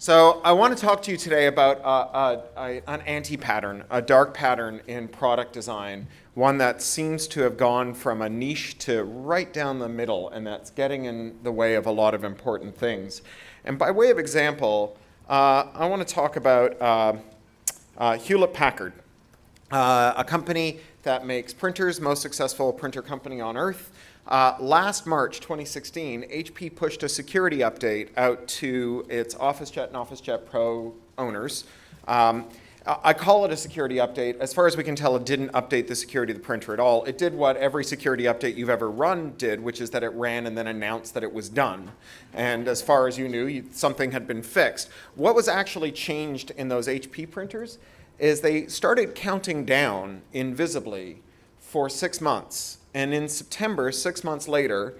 So I want to talk to you today about an anti-pattern, a dark pattern in product design, one that seems to have gone from a niche to right down the middle, and that's getting in the way of a lot of important things. And by way of example, I want to talk about Hewlett-Packard, a company that makes printers, most successful printer company on earth. Last March 2016, HP pushed a security update out to its OfficeJet and OfficeJet Pro owners. I call it a security update. As far as we can tell, it didn't update the security of the printer at all. It did what every security update you've ever run did, which is that it ran and then announced that it was done. And as far as you knew, something had been fixed. What was actually changed in those HP printers is they started counting down invisibly for 6 months. And in September, 6 months later,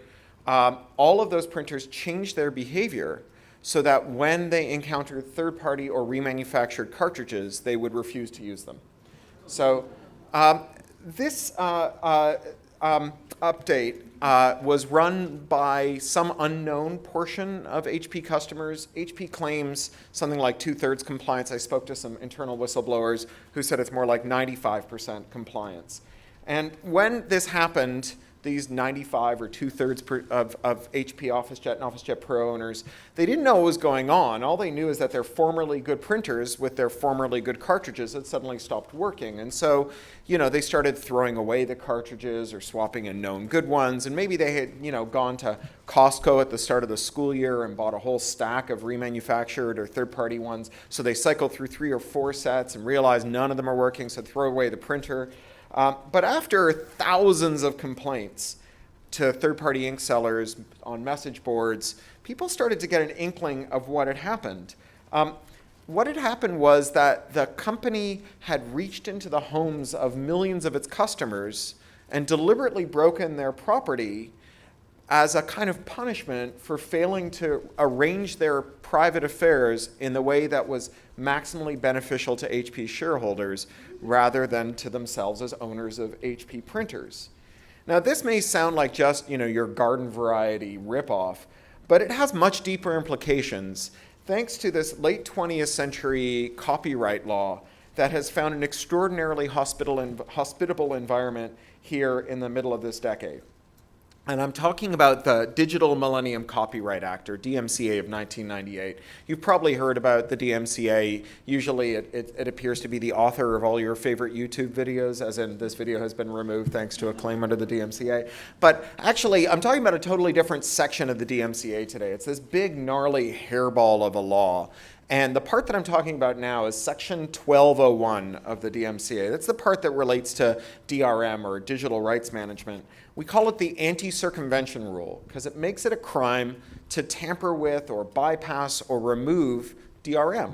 all of those printers changed their behavior so that when they encountered third-party or remanufactured cartridges, they would refuse to use them. So this update was run by some unknown portion of HP customers. HP claims something like 2/3 compliance. I spoke to some internal whistleblowers who said it's more like 95% compliance. And when this happened, these 95 or 2/3 of HP OfficeJet and OfficeJet Pro owners, they didn't know what was going on. All they knew is that their formerly good printers with their formerly good cartridges had suddenly stopped working. And so, they started throwing away the cartridges or swapping in known good ones. And maybe they had, gone to Costco at the start of the school year and bought a whole stack of remanufactured or third-party ones. So they cycled through 3 or 4 sets and realized none of them are working, so throw away the printer. But after thousands of complaints to third-party ink sellers on message boards, people started to get an inkling of what had happened. What had happened was that the company had reached into the homes of millions of its customers and deliberately broken their property as a kind of punishment for failing to arrange their private affairs in the way that was maximally beneficial to HP shareholders rather than to themselves as owners of HP printers. Now, this may sound like just, your garden variety ripoff, but it has much deeper implications thanks to this late 20th century copyright law that has found an extraordinarily hospitable environment here in the middle of this decade. And I'm talking about the Digital Millennium Copyright Act, or DMCA of 1998. You've probably heard about the DMCA. Usually it appears to be the author of all your favorite YouTube videos, as in this video has been removed thanks to a claim under the DMCA. But actually, I'm talking about a totally different section of the DMCA today. It's this big, gnarly hairball of a law. And the part that I'm talking about now is Section 1201 of the DMCA. That's the part that relates to DRM, or digital rights management. We call it the anti-circumvention rule because it makes it a crime to tamper with or bypass or remove DRM.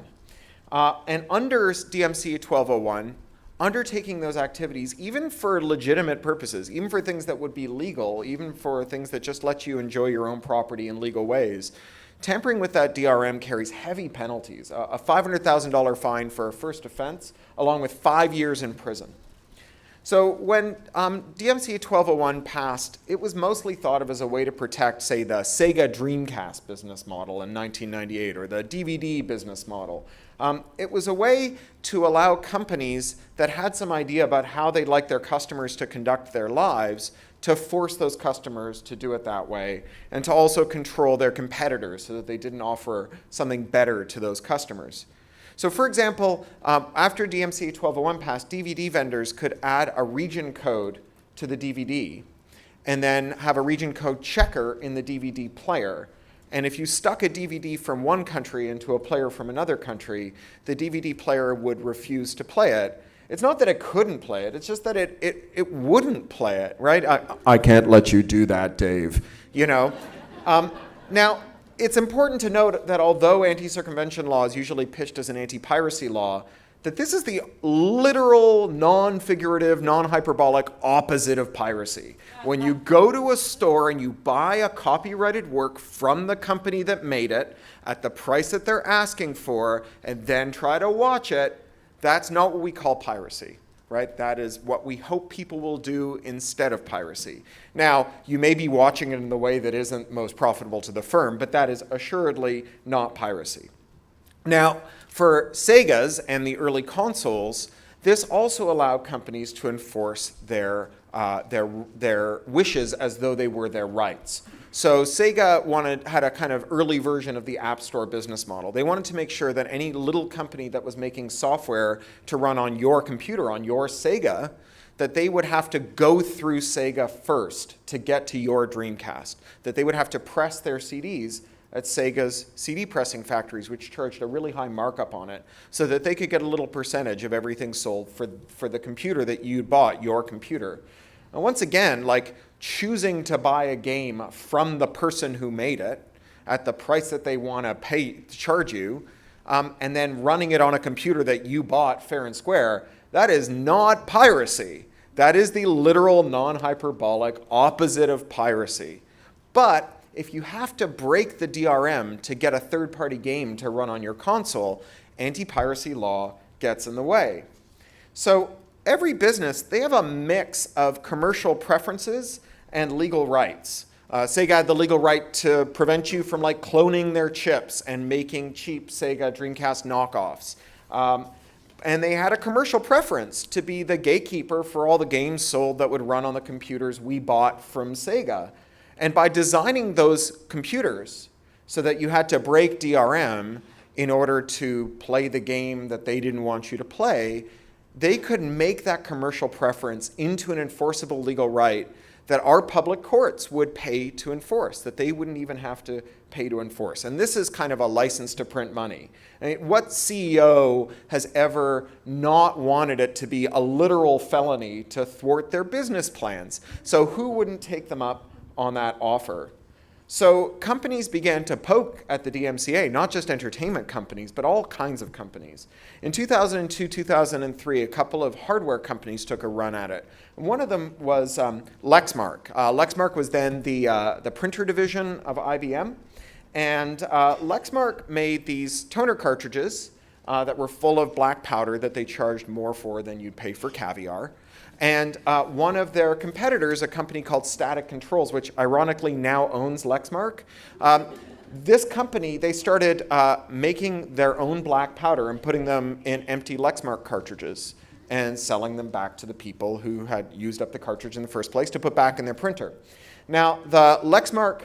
And under DMCA 1201, undertaking those activities, even for legitimate purposes, even for things that would be legal, even for things that just let you enjoy your own property in legal ways, tampering with that DRM carries heavy penalties, a $500,000 fine for a first offense, along with 5 years in prison. So when DMCA 1201 passed, it was mostly thought of as a way to protect, say, the Sega Dreamcast business model in 1998, or the DVD business model. It was a way to allow companies that had some idea about how they'd like their customers to conduct their lives to force those customers to do it that way, and to also control their competitors so that they didn't offer something better to those customers. So for example, after DMCA 1201 passed, DVD vendors could add a region code to the DVD and then have a region code checker in the DVD player. And if you stuck a DVD from one country into a player from another country, the DVD player would refuse to play it. It's not that it couldn't play it, it's just that it wouldn't play it, right? I can't let you do that, Dave, Now, it's important to note that although anti-circumvention law is usually pitched as an anti-piracy law, that this is the literal, non-figurative, non-hyperbolic opposite of piracy. When you go to a store and you buy a copyrighted work from the company that made it at the price that they're asking for and then try to watch it, that's not what we call piracy, right? That is what we hope people will do instead of piracy. Now, you may be watching it in the way that isn't most profitable to the firm, but that is assuredly not piracy. Now, for Sega's and the early consoles, this also allowed companies to enforce their wishes as though they were their rights. So Sega had a kind of early version of the App Store business model. They wanted to make sure that any little company that was making software to run on your computer, on your Sega, that they would have to go through Sega first to get to your Dreamcast, that they would have to press their CDs at Sega's CD pressing factories, which charged a really high markup on it, so that they could get a little percentage of everything sold for the computer that you bought, your computer. And once again, like choosing to buy a game from the person who made it at the price that they want to charge you, and then running it on a computer that you bought fair and square, that is not piracy. That is the literal, non-hyperbolic opposite of piracy. But if you have to break the DRM to get a third-party game to run on your console, anti-piracy law gets in the way. So every business, they have a mix of commercial preferences and legal rights. Sega had the legal right to prevent you from like cloning their chips and making cheap Sega Dreamcast knockoffs. And they had a commercial preference to be the gatekeeper for all the games sold that would run on the computers we bought from Sega. And by designing those computers so that you had to break DRM in order to play the game that they didn't want you to play, they could make that commercial preference into an enforceable legal right that our public courts would pay to enforce, that they wouldn't even have to pay to enforce. And this is kind of a license to print money. I mean, what CEO has ever not wanted it to be a literal felony to thwart their business plans? So who wouldn't take them up on that offer? So companies began to poke at the DMCA, not just entertainment companies, but all kinds of companies. In 2002, 2003, a couple of hardware companies took a run at it. One of them was Lexmark. Lexmark was then the printer division of IBM. And Lexmark made these toner cartridges that were full of black powder that they charged more for than you'd pay for caviar. And one of their competitors, a company called Static Controls, which ironically now owns Lexmark, this company, they started making their own black powder and putting them in empty Lexmark cartridges and selling them back to the people who had used up the cartridge in the first place to put back in their printer. Now, the Lexmark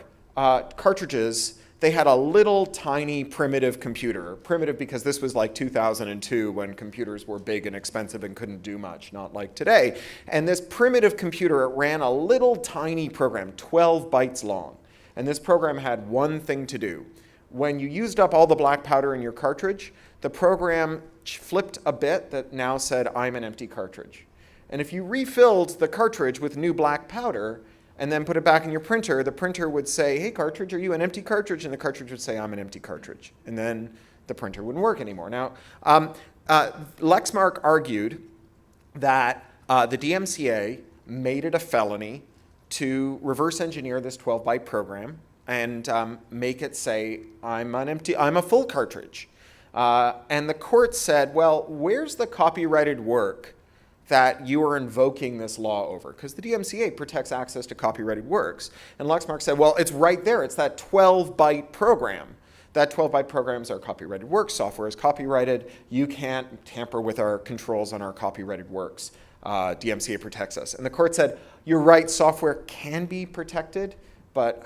cartridges, they had a little tiny primitive computer. Primitive because this was like 2002 when computers were big and expensive and couldn't do much, not like today. And this primitive computer, it ran a little tiny program, 12 bytes long. And this program had one thing to do. When you used up all the black powder in your cartridge, the program flipped a bit that now said, I'm an empty cartridge. And if you refilled the cartridge with new black powder, and then put it back in your printer, the printer would say, hey, cartridge, are you an empty cartridge? And the cartridge would say, I'm an empty cartridge. And then the printer wouldn't work anymore. Now, Lexmark argued that the DMCA made it a felony to reverse engineer this 12-byte program and make it say, I'm a full cartridge. And the court said, well, where's the copyrighted work that you are invoking this law over? Because the DMCA protects access to copyrighted works. And Lexmark said, well, it's right there. It's that 12-byte program. That 12-byte programs are copyrighted works. Software is copyrighted. You can't tamper with our controls on our copyrighted works. DMCA protects us. And the court said, you're right, software can be protected, but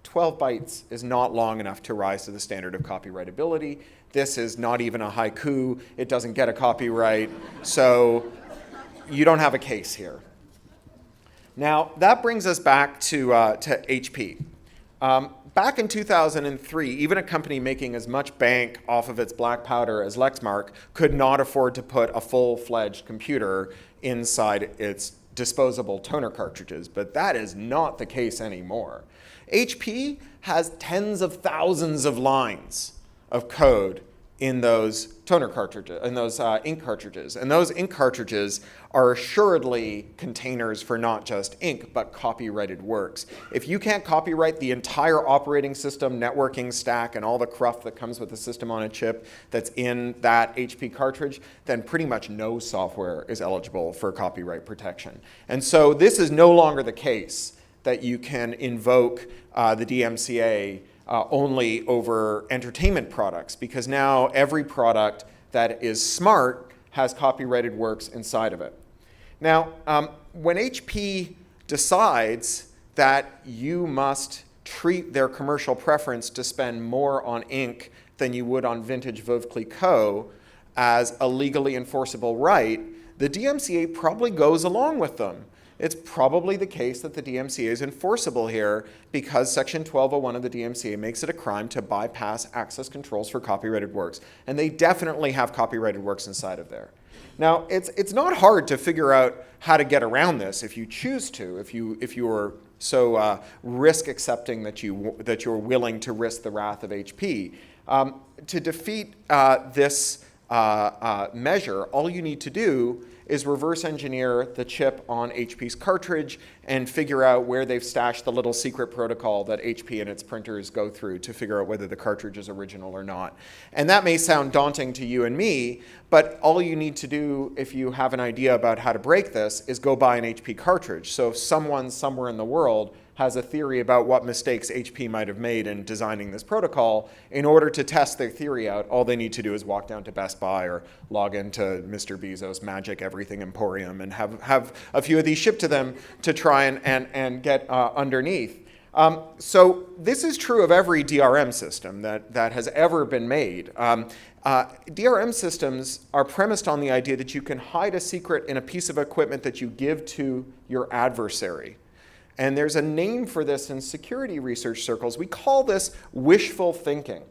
12 bytes is not long enough to rise to the standard of copyrightability. This is not even a haiku. It doesn't get a copyright. So you don't have a case here. Now, that brings us back to HP. Back in 2003, even a company making as much bank off of its black powder as Lexmark could not afford to put a full-fledged computer inside its disposable toner cartridges, but that is not the case anymore. HP has tens of thousands of lines of code in those toner cartridges, in those ink cartridges. And those ink cartridges are assuredly containers for not just ink, but copyrighted works. If you can't copyright the entire operating system, networking stack, and all the cruft that comes with the system on a chip that's in that HP cartridge, then pretty much no software is eligible for copyright protection. And so this is no longer the case that you can invoke the DMCA only over entertainment products, because now every product that is smart has copyrighted works inside of it. Now, when HP decides that you must treat their commercial preference to spend more on ink than you would on vintage Veuve Clicquot as a legally enforceable right, the DMCA probably goes along with them. It's probably the case that the DMCA is enforceable here because Section 1201 of the DMCA makes it a crime to bypass access controls for copyrighted works. And they definitely have copyrighted works inside of there. Now, it's not hard to figure out how to get around this if you choose to, if you are so risk accepting that you're willing to risk the wrath of HP. To defeat this measure, all you need to do is reverse engineer the chip on HP's cartridge and figure out where they've stashed the little secret protocol that HP and its printers go through to figure out whether the cartridge is original or not. And that may sound daunting to you and me, but all you need to do if you have an idea about how to break this is go buy an HP cartridge. So if someone somewhere in the world has a theory about what mistakes HP might have made in designing this protocol, in order to test their theory out, all they need to do is walk down to Best Buy or log into Mr. Bezos' Magic Everything Emporium and have a few of these shipped to them to try and get underneath. So this is true of every DRM system that has ever been made. DRM systems are premised on the idea that you can hide a secret in a piece of equipment that you give to your adversary. And there's a name for this in security research circles. We call this wishful thinking,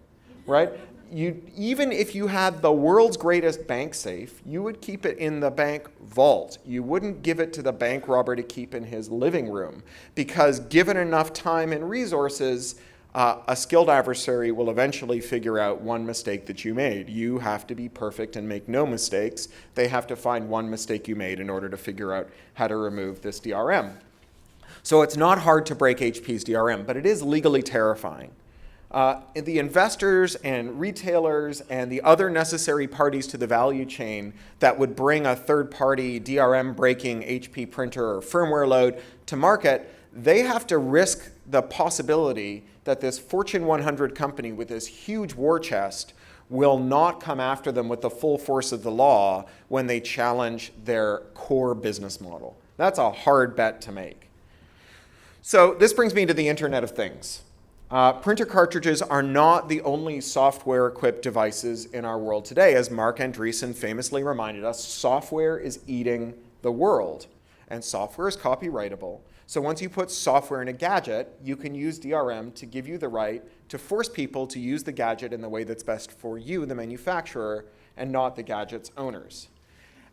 right? Even if you had the world's greatest bank safe, you would keep it in the bank vault. You wouldn't give it to the bank robber to keep in his living room, because given enough time and resources, a skilled adversary will eventually figure out one mistake that you made. You have to be perfect and make no mistakes. They have to find one mistake you made in order to figure out how to remove this DRM. So it's not hard to break HP's DRM, but it is legally terrifying. The investors and retailers and the other necessary parties to the value chain that would bring a third-party DRM-breaking HP printer or firmware load to market, they have to risk the possibility that this Fortune 100 company with this huge war chest will not come after them with the full force of the law when they challenge their core business model. That's a hard bet to make. So this brings me to the Internet of Things. Printer cartridges are not the only software-equipped devices in our world today. As Mark Andreessen famously reminded us, software is eating the world, and software is copyrightable. So once you put software in a gadget, you can use DRM to give you the right to force people to use the gadget in the way that's best for you, the manufacturer, and not the gadget's owners.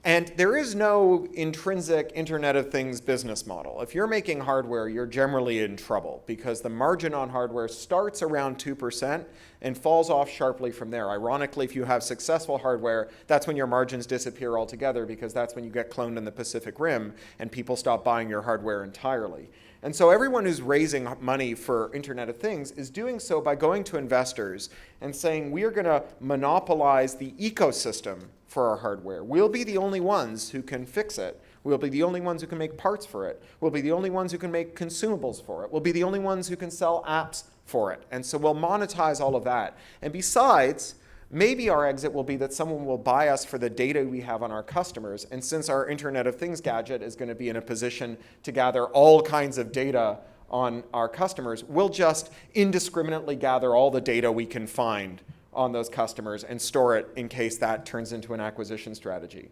And there is no intrinsic Internet of Things business model. If you're making hardware, you're generally in trouble because the margin on hardware starts around 2% and falls off sharply from there. Ironically, if you have successful hardware, that's when your margins disappear altogether because that's when you get cloned in the Pacific Rim and people stop buying your hardware entirely. And so everyone who's raising money for Internet of Things is doing so by going to investors and saying, we are going to monopolize the ecosystem for our hardware. We'll be the only ones who can fix it. We'll be the only ones who can make parts for it. We'll be the only ones who can make consumables for it. We'll be the only ones who can sell apps for it. And so we'll monetize all of that. And besides, maybe our exit will be that someone will buy us for the data we have on our customers. And since our Internet of Things gadget is going to be in a position to gather all kinds of data on our customers, we'll just indiscriminately gather all the data we can find on those customers and store it in case that turns into an acquisition strategy.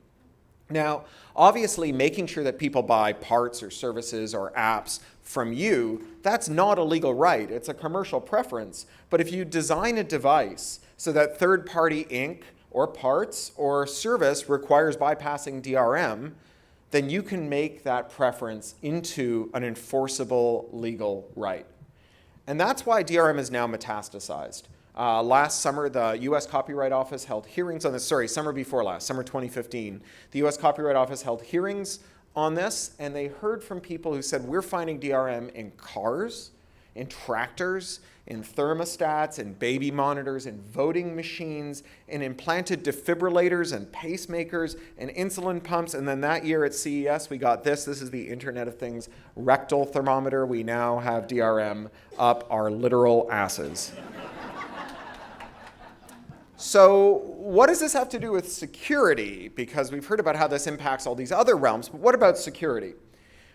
Now, obviously, making sure that people buy parts or services or apps from you, that's not a legal right. It's a commercial preference. But if you design a device so that third-party ink or parts or service requires bypassing DRM, then you can make that preference into an enforceable legal right. And that's why DRM is now metastasized. Last summer, the US Copyright Office held hearings on this. Sorry, summer before last, summer 2015. The US Copyright Office held hearings on this, and they heard from people who said, we're finding DRM in cars, in tractors, in thermostats, in baby monitors, in voting machines, in implanted defibrillators and pacemakers, and insulin pumps. And then that year at CES, we got this. This is the Internet of Things rectal thermometer. We now have DRM up our literal asses. So what does this have to do with security? Because we've heard about how this impacts all these other realms, but what about security?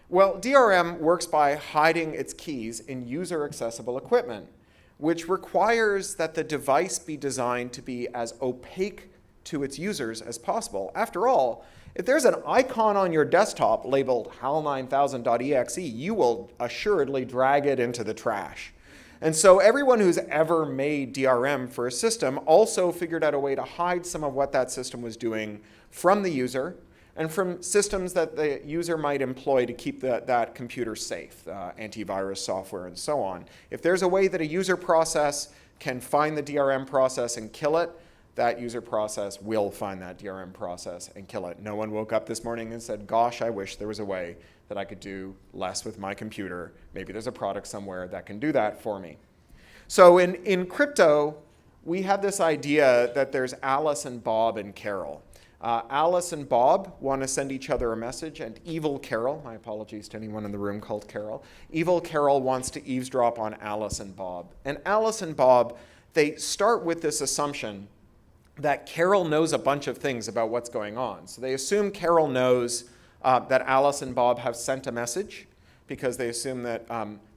Well, DRM works by hiding its keys in user-accessible equipment, which requires that the device be designed to be as opaque to its users as possible. After all, if there's an icon on your desktop labeled HAL9000.exe, you will assuredly drag it into the trash. And so everyone who's ever made DRM for a system also figured out a way to hide some of what that system was doing from the user and from systems that the user might employ to keep that computer safe, antivirus software and so on. If there's a way that a user process can find the DRM process and kill it, that user process will find that DRM process and kill it. No one woke up this morning and said, gosh, I wish there was a way that I could do less with my computer. Maybe there's a product somewhere that can do that for me. So in crypto, we have this idea that there's Alice and Bob and Carol. Alice and Bob want to send each other a message, and evil Carol, my apologies to anyone in the room called Carol, evil Carol wants to eavesdrop on Alice and Bob. And Alice and Bob, they start with this assumption that Carol knows a bunch of things about what's going on. So they assume Carol knows that Alice and Bob have sent a message because they assume that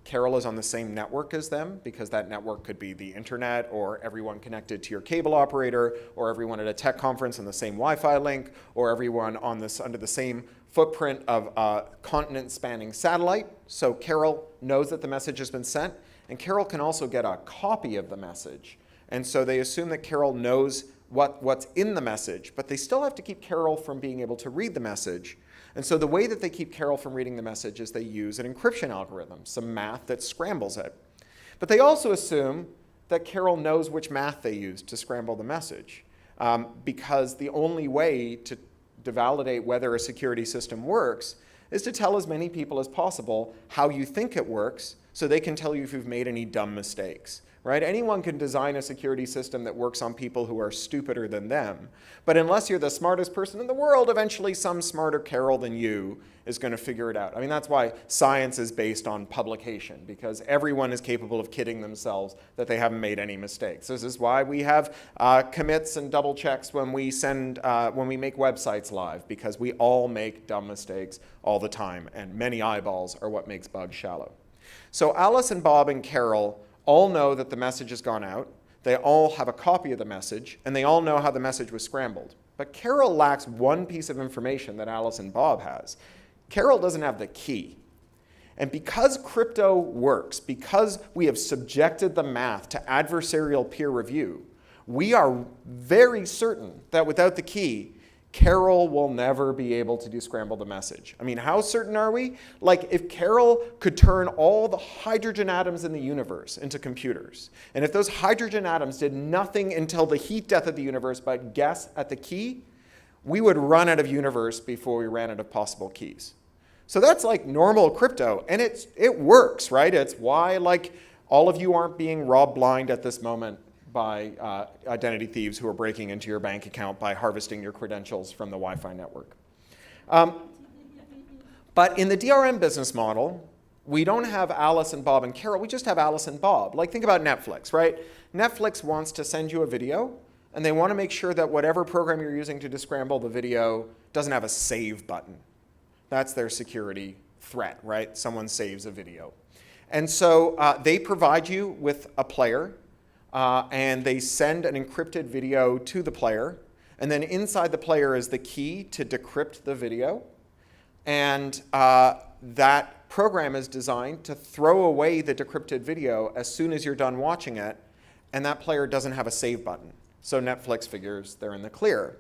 Carol is on the same network as them, because that network could be the internet or everyone connected to your cable operator or everyone at a tech conference on the same Wi-Fi link or everyone on this under the same footprint of a continent-spanning satellite. So Carol knows that the message has been sent, and Carol can also get a copy of the message. And so they assume that Carol knows what's in the message, but they still have to keep Carol from being able to read the message. And so the way that they keep Carol from reading the message is they use an encryption algorithm, some math that scrambles it. But they also assume that Carol knows which math they used to scramble the message, because the only way to validate whether a security system works is to tell as many people as possible how you think it works so they can tell you if you've made any dumb mistakes. Right? Anyone can design a security system that works on people who are stupider than them. But unless you're the smartest person in the world, eventually some smarter Carol than you is going to figure it out. I mean, that's why science is based on publication, because everyone is capable of kidding themselves that they haven't made any mistakes. This is why we have commits and double checks when we make websites live, because we all make dumb mistakes all the time, and many eyeballs are what makes bugs shallow. So Alice and Bob and Carol all know that the message has gone out, they all have a copy of the message, and they all know how the message was scrambled. But Carol lacks one piece of information that Alice and Bob has. Carol doesn't have the key. And because crypto works, because we have subjected the math to adversarial peer review, we are very certain that without the key, Carol will never be able to descramble the message. I mean, how certain are we? Like, if Carol could turn all the hydrogen atoms in the universe into computers, and if those hydrogen atoms did nothing until the heat death of the universe but guess at the key, we would run out of universe before we ran out of possible keys. So that's like normal crypto, and it works, right? It's why, like, all of you aren't being robbed blind at this moment by identity thieves who are breaking into your bank account by harvesting your credentials from the Wi-Fi network. But in the DRM business model, we don't have Alice and Bob and Carol, we just have Alice and Bob. Like, think about Netflix, right? Netflix wants to send you a video, and they want to make sure that whatever program you're using to descramble the video doesn't have a save button. That's their security threat, right? Someone saves a video. And so they provide you with a player, and they send an encrypted video to the player. And then inside the player is the key to decrypt the video. And that program is designed to throw away the decrypted video as soon as you're done watching it. And that player doesn't have a save button. So Netflix figures they're in the clear.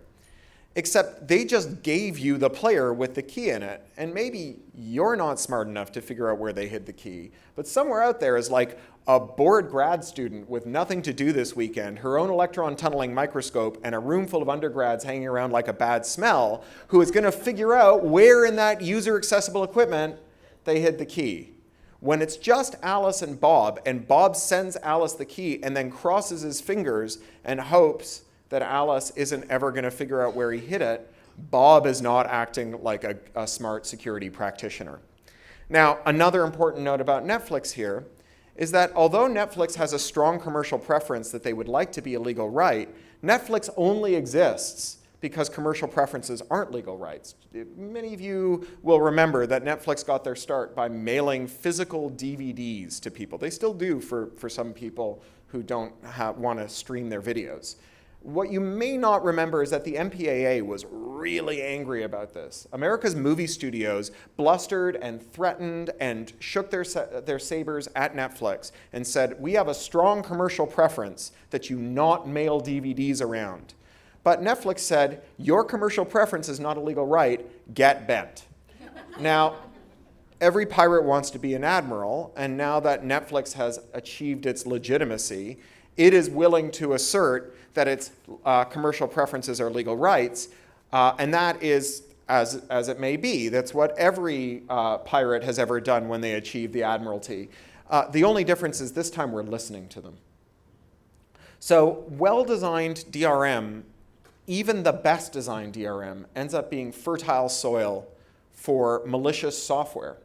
Except they just gave you the player with the key in it. And maybe you're not smart enough to figure out where they hid the key. But somewhere out there is like a bored grad student with nothing to do this weekend, her own electron tunneling microscope, and a room full of undergrads hanging around like a bad smell, who is going to figure out where in that user-accessible equipment they hid the key. When it's just Alice and Bob sends Alice the key and then crosses his fingers and hopes that Alice isn't ever going to figure out where he hid it, Bob is not acting like a smart security practitioner. Now, another important note about Netflix here is that although Netflix has a strong commercial preference that they would like to be a legal right, Netflix only exists because commercial preferences aren't legal rights. Many of you will remember that Netflix got their start by mailing physical DVDs to people. They still do for some people who don't want to stream their videos. What you may not remember is that the MPAA was really angry about this. America's movie studios blustered and threatened and shook their sabers at Netflix and said, we have a strong commercial preference that you not mail DVDs around. But Netflix said, your commercial preference is not a legal right, get bent. Now, every pirate wants to be an admiral, and now that Netflix has achieved its legitimacy, it is willing to assert that its commercial preferences are legal rights, and that is, as it may be, that's what every pirate has ever done when they achieve the admiralty. The only difference is this time we're listening to them. So well-designed DRM, even the best designed DRM, ends up being fertile soil for malicious software.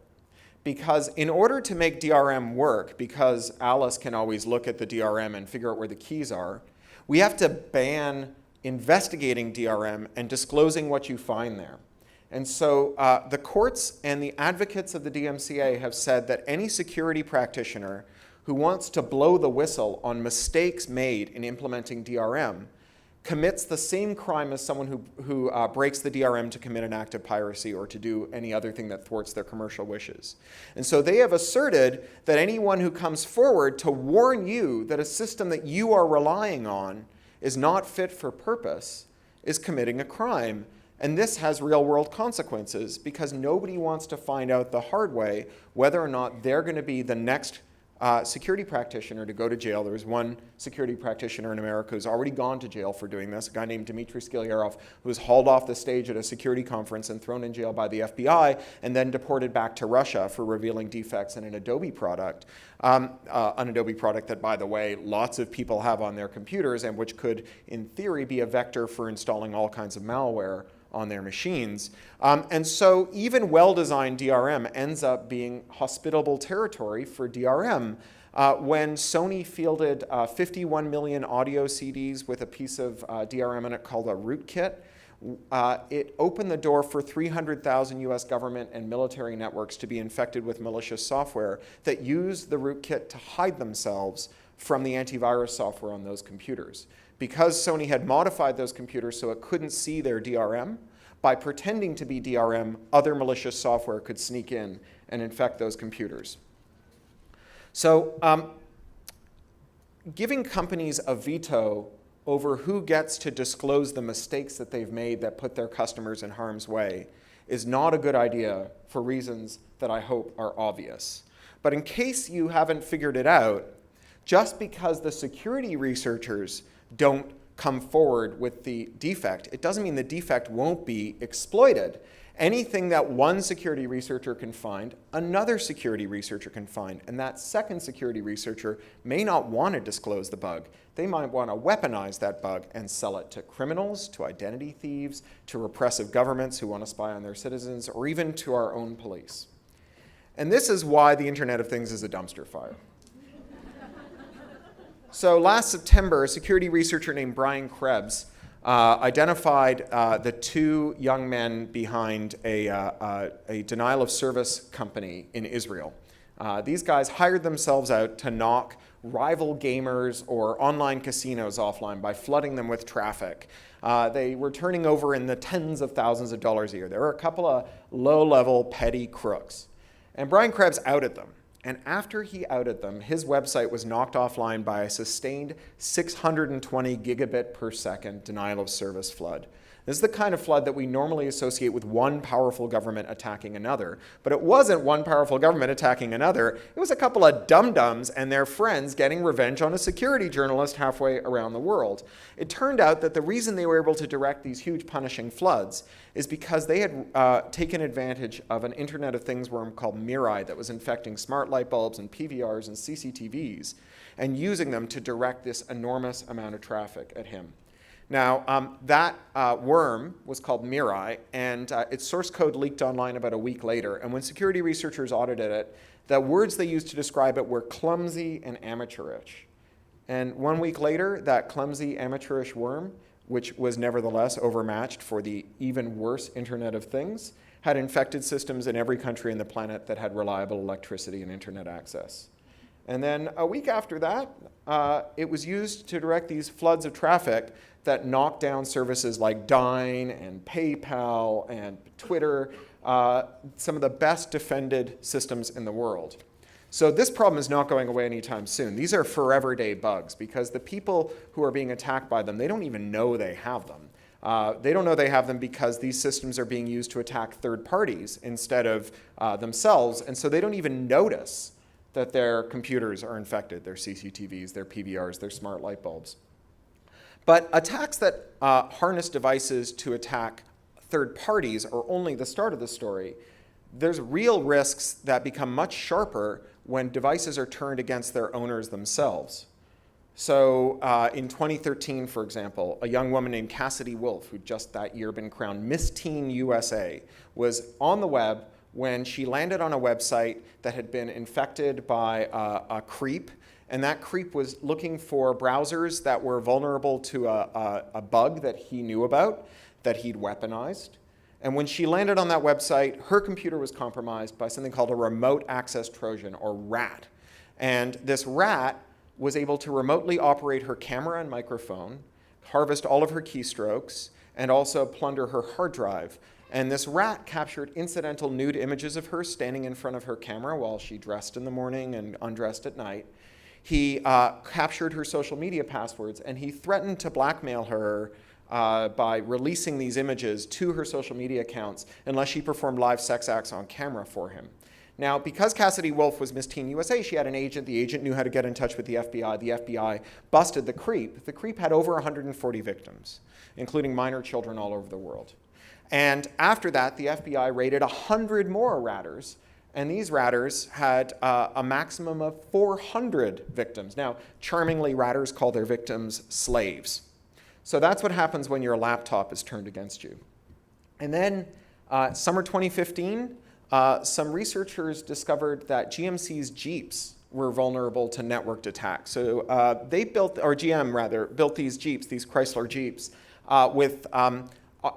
Because in order to make DRM work, because Alice can always look at the DRM and figure out where the keys are, we have to ban investigating DRM and disclosing what you find there. And so the courts and the advocates of the DMCA have said that any security practitioner who wants to blow the whistle on mistakes made in implementing DRM commits the same crime as someone who breaks the DRM to commit an act of piracy or to do any other thing that thwarts their commercial wishes. And so they have asserted that anyone who comes forward to warn you that a system that you are relying on is not fit for purpose is committing a crime. And this has real-world consequences because nobody wants to find out the hard way whether or not they're going to be the next security practitioner to go to jail. There was one security practitioner in America who's already gone to jail for doing this, a guy named Dmitry Skilyarov, who was hauled off the stage at a security conference and thrown in jail by the FBI and then deported back to Russia for revealing defects in an Adobe product. An Adobe product that, by the way, lots of people have on their computers and which could, in theory, be a vector for installing all kinds of malware on their machines. And so even well-designed DRM ends up being hospitable territory for DRM. When Sony fielded 51 million audio CDs with a piece of DRM in it called a rootkit, it opened the door for 300,000 US government and military networks to be infected with malicious software that used the rootkit to hide themselves from the antivirus software on those computers. Because Sony had modified those computers so it couldn't see their DRM, by pretending to be DRM, other malicious software could sneak in and infect those computers. So giving companies a veto over who gets to disclose the mistakes that they've made that put their customers in harm's way is not a good idea for reasons that I hope are obvious. But in case you haven't figured it out, just because the security researchers don't come forward with the defect, it doesn't mean the defect won't be exploited. Anything that one security researcher can find, another security researcher can find, and that second security researcher may not want to disclose the bug. They might want to weaponize that bug and sell it to criminals, to identity thieves, to repressive governments who want to spy on their citizens, or even to our own police. And this is why the Internet of Things is a dumpster fire. So last September, a security researcher named Brian Krebs identified the two young men behind a denial of service company in Israel. These guys hired themselves out to knock rival gamers or online casinos offline by flooding them with traffic. They were turning over in the tens of thousands of dollars a year. There were a couple of low-level petty crooks. And Brian Krebs outed them. And after he outed them, his website was knocked offline by a sustained 620 gigabit per second denial of service flood. This is the kind of flood that we normally associate with one powerful government attacking another. But it wasn't one powerful government attacking another. It was a couple of dum-dums and their friends getting revenge on a security journalist halfway around the world. It turned out that the reason they were able to direct these huge punishing floods is because they had taken advantage of an Internet of Things worm called Mirai that was infecting smart light bulbs and PVRs and CCTVs and using them to direct this enormous amount of traffic at him. Now, that worm was called Mirai, and its source code leaked online about a week later. And when security researchers audited it, the words they used to describe it were clumsy and amateurish. And 1 week later, that clumsy, amateurish worm, which was nevertheless overmatched for the even worse Internet of Things, had infected systems in every country on the planet that had reliable electricity and internet access. And then a week after that, it was used to direct these floods of traffic that knocked down services like Dine and PayPal and Twitter, some of the best defended systems in the world. So this problem is not going away anytime soon. These are forever day bugs because the people who are being attacked by them, they don't even know they have them. They don't know they have them because these systems are being used to attack third parties instead of themselves, and so they don't even notice that their computers are infected, their CCTVs, their PVRs, their smart light bulbs. But attacks that harness devices to attack third parties are only the start of the story. There's real risks that become much sharper when devices are turned against their owners themselves. So in 2013, for example, a young woman named Cassidy Wolf, who'd just that year been crowned Miss Teen USA, was on the web when she landed on a website that had been infected by a creep. And that creep was looking for browsers that were vulnerable to a bug that he knew about, that he'd weaponized. And when she landed on that website, her computer was compromised by something called a remote access Trojan, or RAT. And this RAT was able to remotely operate her camera and microphone, harvest all of her keystrokes, and also plunder her hard drive. And this rat captured incidental nude images of her standing in front of her camera while she dressed in the morning and undressed at night. He captured her social media passwords, and he threatened to blackmail her by releasing these images to her social media accounts unless she performed live sex acts on camera for him. Now, because Cassidy Wolf was Miss Teen USA, she had an agent. The agent knew how to get in touch with the FBI. The FBI busted the creep. The creep had over 140 victims, including minor children all over the world. And after that, the FBI raided 100 more ratters, and these ratters had a maximum of 400 victims. Now, charmingly, ratters call their victims slaves. So that's what happens when your laptop is turned against you. And then summer 2015, some researchers discovered that GMC's Jeeps were vulnerable to networked attacks. So they built, or GM rather, built these Jeeps, these Chrysler Jeeps, with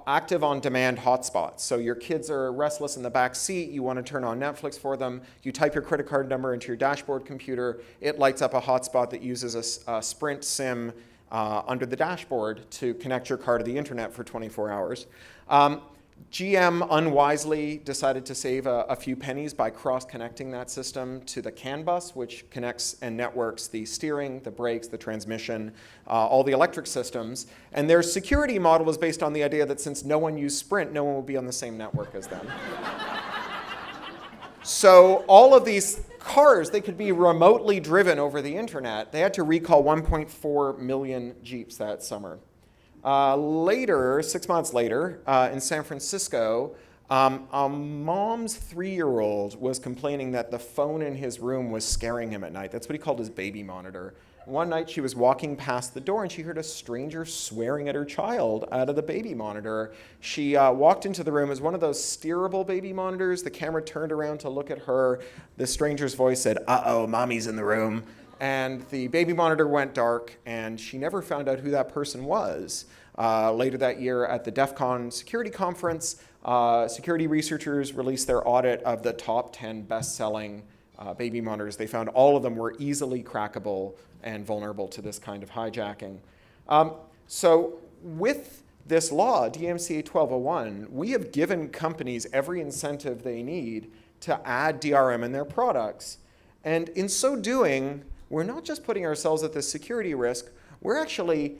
active on-demand hotspots. So your kids are restless in the back seat, you want to turn on Netflix for them, you type your credit card number into your dashboard computer, it lights up a hotspot that uses a Sprint SIM under the dashboard to connect your car to the internet for 24 hours. GM unwisely decided to save a few pennies by cross-connecting that system to the CAN bus, which connects and networks the steering, the brakes, the transmission, all the electric systems. And their security model was based on the idea that since no one used Sprint, no one will be on the same network as them. So all of these cars, they could be remotely driven over the internet. They had to recall 1.4 million Jeeps that summer. Later, 6 months later, in San Francisco, a mom's 3-year-old was complaining that the phone in his room was scaring him at night. That's what he called his baby monitor. One night she was walking past the door and she heard a stranger swearing at her child out of the baby monitor. She walked into the room. It was one of those steerable baby monitors. The camera turned around to look at her. The stranger's voice said, "Uh-oh, mommy's in the room." And the baby monitor went dark, and she never found out who that person was. Later that year at the DEF CON security conference, security researchers released their audit of the top 10 best-selling baby monitors. They found all of them were easily crackable and vulnerable to this kind of hijacking. So with this law, DMCA 1201, we have given companies every incentive they need to add DRM in their products. And in so doing, we're not just putting ourselves at this security risk, we're actually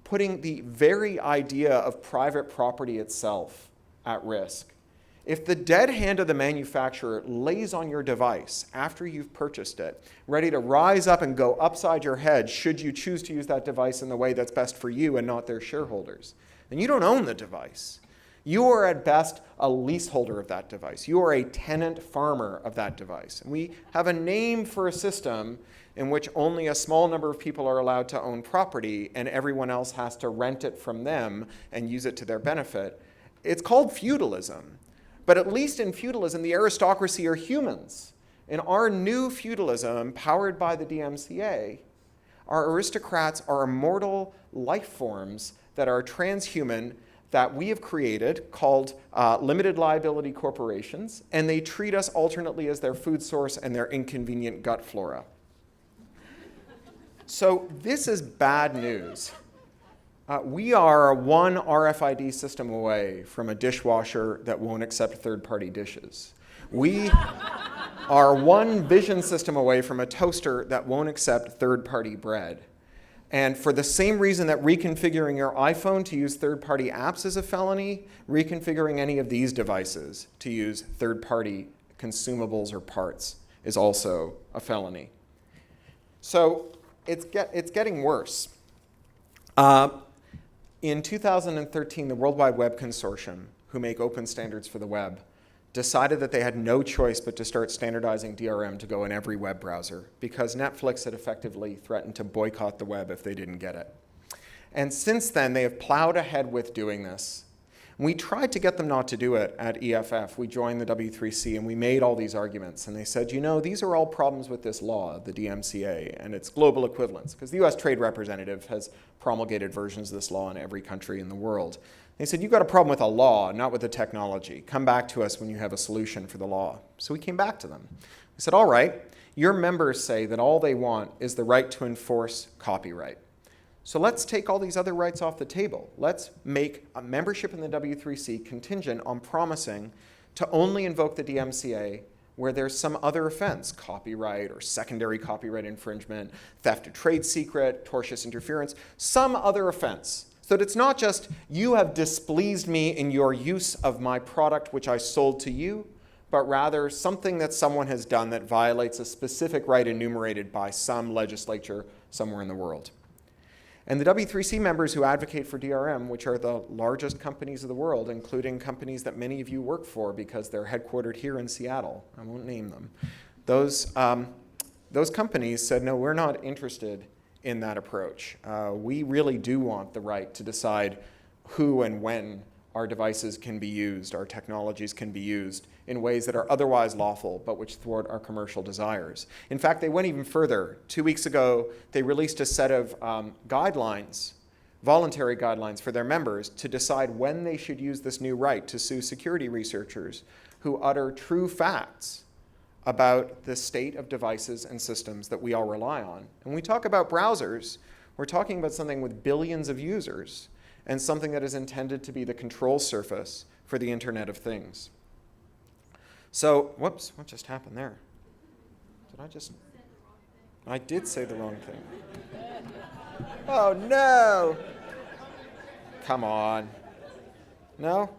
putting the very idea of private property itself at risk. If the dead hand of the manufacturer lays on your device after you've purchased it, ready to rise up and go upside your head should you choose to use that device in the way that's best for you and not their shareholders, then you don't own the device. You are at best a leaseholder of that device. You are a tenant farmer of that device. And we have a name for a system in which only a small number of people are allowed to own property and everyone else has to rent it from them and use it to their benefit. It's called feudalism. But at least in feudalism, the aristocracy are humans. In our new feudalism, powered by the DMCA, our aristocrats are immortal life forms that are transhuman that we have created called limited liability corporations, and they treat us alternately as their food source and their inconvenient gut flora. So this is bad news. We are one RFID system away from a dishwasher that won't accept third-party dishes. We are one vision system away from a toaster that won't accept third-party bread. And for the same reason that reconfiguring your iPhone to use third-party apps is a felony, reconfiguring any of these devices to use third-party consumables or parts is also a felony. So it's getting worse. In 2013, the World Wide Web Consortium, who make open standards for the web, decided that they had no choice but to start standardizing DRM to go in every web browser because Netflix had effectively threatened to boycott the web if they didn't get it. And since then, they have plowed ahead with doing this. We tried to get them not to do it at EFF. We joined the W3C and we made all these arguments. And they said, you know, these are all problems with this law, the DMCA, and its global equivalence, because the US Trade Representative has promulgated versions of this law in every country in the world. They said, you've got a problem with a law, not with the technology. Come back to us when you have a solution for the law. So we came back to them. We said, all right, your members say that all they want is the right to enforce copyright. So let's take all these other rights off the table. Let's make a membership in the W3C contingent on promising to only invoke the DMCA where there's some other offense, copyright or secondary copyright infringement, theft of trade secret, tortious interference, some other offense. So that it's not just, you have displeased me in your use of my product which I sold to you, but rather something that someone has done that violates a specific right enumerated by some legislature somewhere in the world. And the W3C members who advocate for DRM, which are the largest companies of the world, including companies that many of you work for because they're headquartered here in Seattle, I won't name them, those companies said, no, we're not interested in that approach. We really do want the right to decide who and when our devices can be used, our technologies can be used in ways that are otherwise lawful, but which thwart our commercial desires. In fact, they went even further. 2 weeks ago, they released a set of guidelines, voluntary guidelines for their members to decide when they should use this new right to sue security researchers who utter true facts about the state of devices and systems that we all rely on. And when we talk about browsers, we're talking about something with billions of users and something that is intended to be the control surface for the Internet of Things. So, whoops, what just happened there? I did say the wrong thing. Oh, no! Come on. No?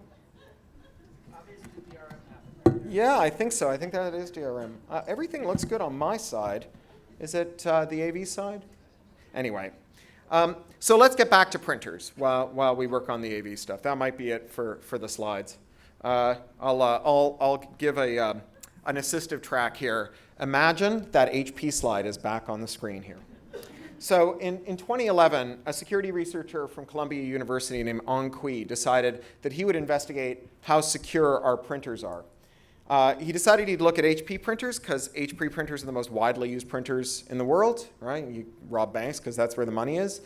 Yeah, I think so. I think that is DRM. Everything looks good on my side. Is it the AV side? Anyway. So let's get back to printers while we work on the AV stuff. That might be it for the slides. I'll give an assistive track here. Imagine that HP slide is back on the screen here. So in 2011, a security researcher from Columbia University named Ong Kui decided that he would investigate how secure our printers are. He decided he'd look at HP printers because HP printers are the most widely used printers in the world, right? You rob banks because that's where the money is.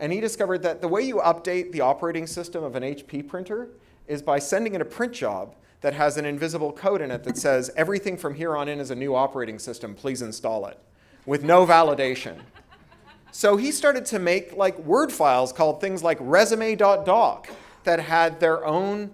And he discovered that the way you update the operating system of an HP printer is by sending it a print job that has an invisible code in it that says, everything from here on in is a new operating system, please install it, with no validation. So he started to make like Word files called things like resume.doc that had their own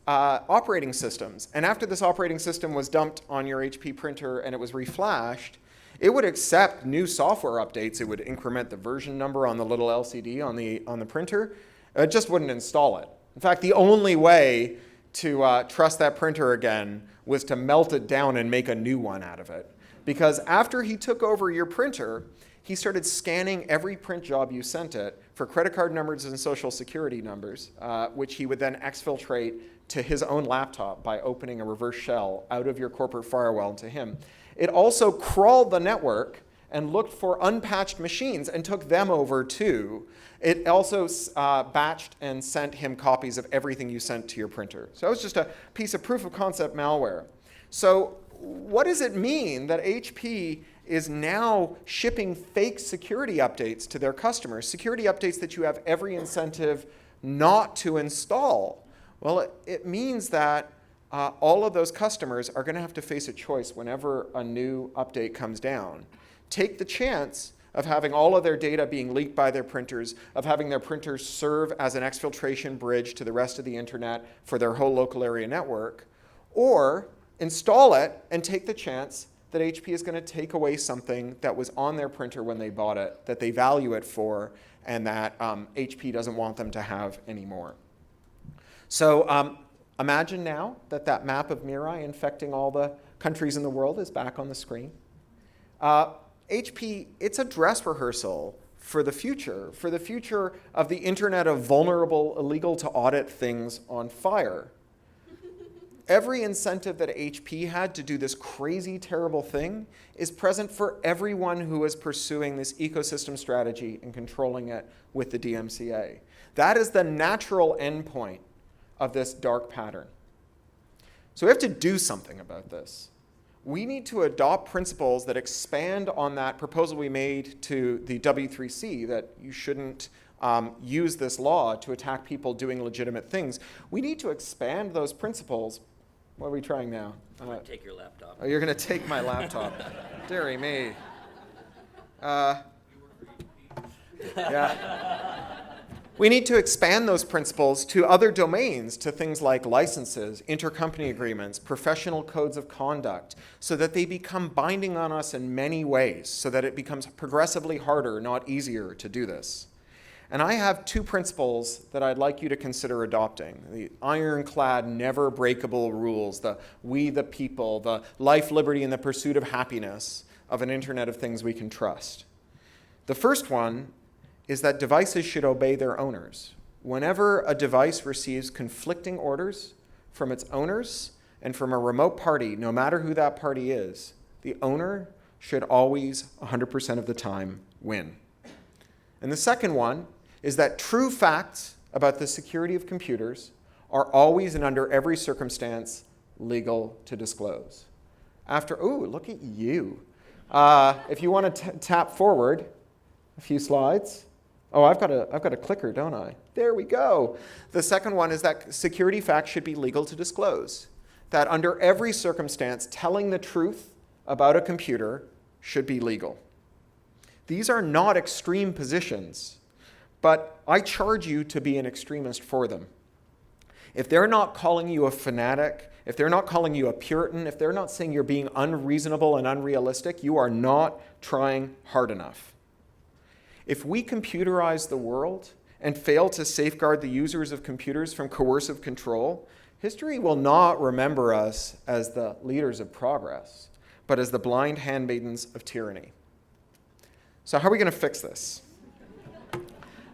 operating systems. And after this operating system was dumped on your HP printer and it was reflashed, It would accept new software updates. It would increment the version number on the little LCD on the printer. It just wouldn't install it. In fact, the only way to trust that printer again was to melt it down and make a new one out of it. Because after he took over your printer, he started scanning every print job you sent it for credit card numbers and social security numbers, which he would then exfiltrate to his own laptop by opening a reverse shell out of your corporate firewall to him. It also crawled the network and looked for unpatched machines and took them over too. It also batched and sent him copies of everything you sent to your printer. So it was just a piece of proof of concept malware. So what does it mean that HP is now shipping fake security updates to their customers, security updates that you have every incentive not to install? Well, it means that all of those customers are going to have to face a choice whenever a new update comes down. Take the chance of having all of their data being leaked by their printers, of having their printers serve as an exfiltration bridge to the rest of the internet for their whole local area network, or install it and take the chance that HP is going to take away something that was on their printer when they bought it, that they value it for, and that HP doesn't want them to have anymore. So imagine now that that map of Mirai infecting all the countries in the world is back on the screen. HP, it's a dress rehearsal for the future of the internet of vulnerable, illegal to audit things on fire. Every incentive that HP had to do this crazy, terrible thing is present for everyone who is pursuing this ecosystem strategy and controlling it with the DMCA. That is the natural endpoint of this dark pattern. So we have to do something about this. We need to adopt principles that expand on that proposal we made to the W3C that you shouldn't use this law to attack people doing legitimate things. We need to expand those principles. What are we trying now? I'm going to take your laptop. Oh, you're going to take my laptop. Deary me. Yeah. We need to expand those principles to other domains, to things like licenses, intercompany agreements, professional codes of conduct, so that they become binding on us in many ways, so that it becomes progressively harder, not easier, to do this. And I have two principles that I'd like you to consider adopting. The ironclad, never breakable rules, the we the people, the life, liberty, and the pursuit of happiness of an Internet of Things we can trust. The first one is that devices should obey their owners. Whenever a device receives conflicting orders from its owners and from a remote party, no matter who that party is, the owner should always, 100% of the time, win. And the second one is that true facts about the security of computers are always and under every circumstance legal to disclose. Ooh, look at you. If you want to tap forward a few slides. Oh, I've got a clicker, don't I? There we go. The second one is that security facts should be legal to disclose. That under every circumstance, telling the truth about a computer should be legal. These are not extreme positions, but I charge you to be an extremist for them. If they're not calling you a fanatic, if they're not calling you a Puritan, if they're not saying you're being unreasonable and unrealistic, you are not trying hard enough. If we computerize the world and fail to safeguard the users of computers from coercive control, history will not remember us as the leaders of progress, but as the blind handmaidens of tyranny. So how are we going to fix this?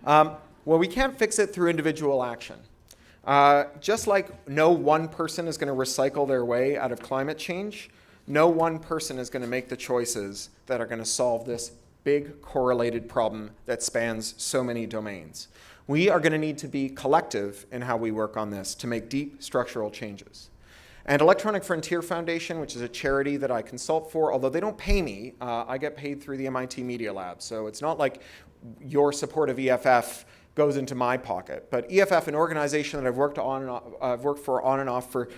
Well, we can't fix it through individual action. Just like no one person is going to recycle their way out of climate change, no one person is going to make the choices that are going to solve this big correlated problem that spans so many domains. We are going to need to be collective in how we work on this to make deep structural changes. And Electronic Frontier Foundation, which is a charity that I consult for, although they don't pay me, I get paid through the MIT Media Lab. So it's not like your support of EFF goes into my pocket. But EFF, an organization that I've worked for on and off for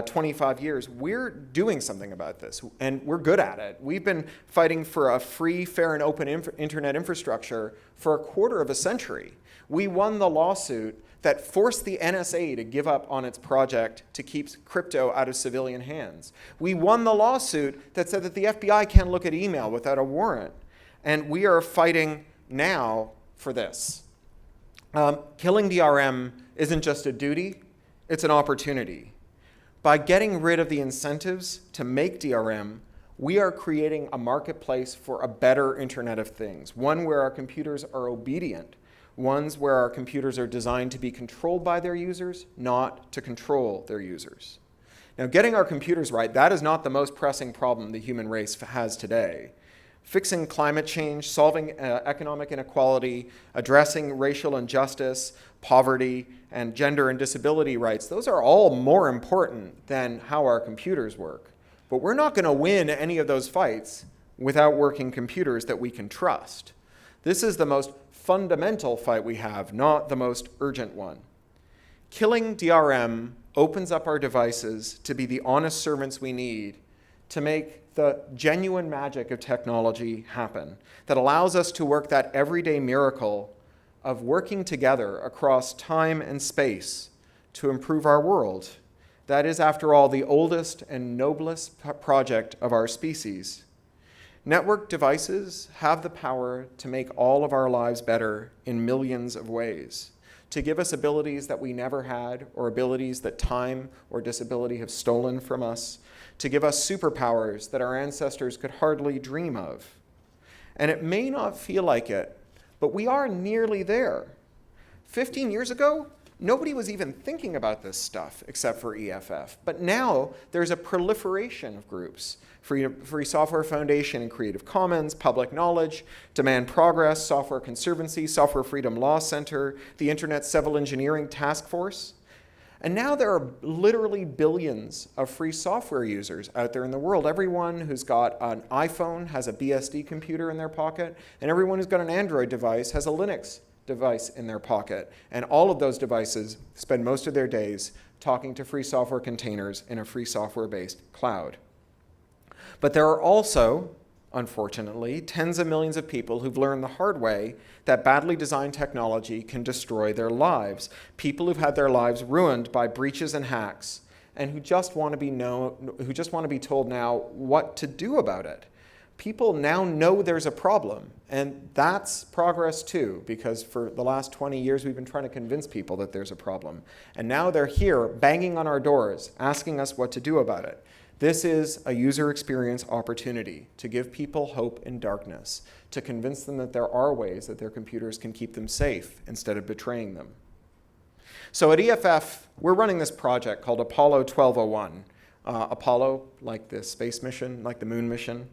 25 years, we're doing something about this, and we're good at it. We've been fighting for a free, fair, and open internet infrastructure for a quarter of a century. We won the lawsuit that forced the NSA to give up on its project to keep crypto out of civilian hands. We won the lawsuit that said that the FBI can't look at email without a warrant. And we are fighting now for this. Killing DRM isn't just a duty, it's an opportunity. By getting rid of the incentives to make DRM, we are creating a marketplace for a better Internet of Things, one where our computers are obedient, ones where our computers are designed to be controlled by their users, not to control their users. Now, getting our computers right, that is not the most pressing problem the human race has today. Fixing climate change, solving economic inequality, addressing racial injustice, poverty, and gender and disability rights, those are all more important than how our computers work. But we're not going to win any of those fights without working computers that we can trust. This is the most fundamental fight we have, not the most urgent one. Killing DRM opens up our devices to be the honest servants we need to make the genuine magic of technology happen, that allows us to work that everyday miracle of working together across time and space to improve our world. That is, after all, the oldest and noblest project of our species. Network devices have the power to make all of our lives better in millions of ways, to give us abilities that we never had, or abilities that time or disability have stolen from us, to give us superpowers that our ancestors could hardly dream of. And it may not feel like it, but we are nearly there. 15 years ago, nobody was even thinking about this stuff except for EFF. But now there's a proliferation of groups. Free Software Foundation and Creative Commons, Public Knowledge, Demand Progress, Software Conservancy, Software Freedom Law Center, the Internet Civil Engineering Task Force. And now there are literally billions of free software users out there in the world. Everyone who's got an iPhone has a BSD computer in their pocket, and everyone who's got an Android device has a Linux device in their pocket. And all of those devices spend most of their days talking to free software containers in a free software-based cloud. But there are also, unfortunately, tens of millions of people who've learned the hard way that badly designed technology can destroy their lives. People who've had their lives ruined by breaches and hacks, and who just want to be told now what to do about it. People now know there's a problem, and that's progress too, because for the last 20 years we've been trying to convince people that there's a problem. And now they're here banging on our doors, asking us what to do about it. This is a user experience opportunity to give people hope in darkness, to convince them that there are ways that their computers can keep them safe instead of betraying them. So at EFF, we're running this project called Apollo 1201. Apollo, like the space mission, like the moon mission,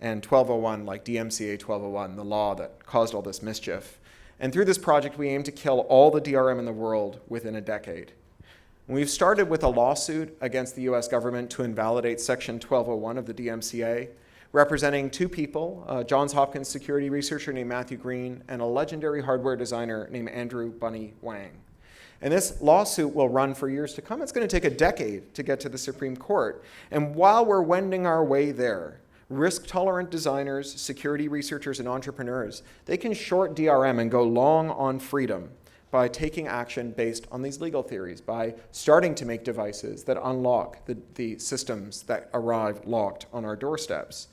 and 1201, like DMCA 1201, the law that caused all this mischief. And through this project, we aim to kill all the DRM in the world within a decade. We've started with a lawsuit against the US government to invalidate Section 1201 of the DMCA, representing two people, Johns Hopkins security researcher named Matthew Green and a legendary hardware designer named Andrew Bunny Wang. And this lawsuit will run for years to come. It's going to take a decade to get to the Supreme Court. And while we're wending our way there, risk-tolerant designers, security researchers, and entrepreneurs, they can short DRM and go long on freedom by taking action based on these legal theories, by starting to make devices that unlock the systems that arrive locked on our doorsteps.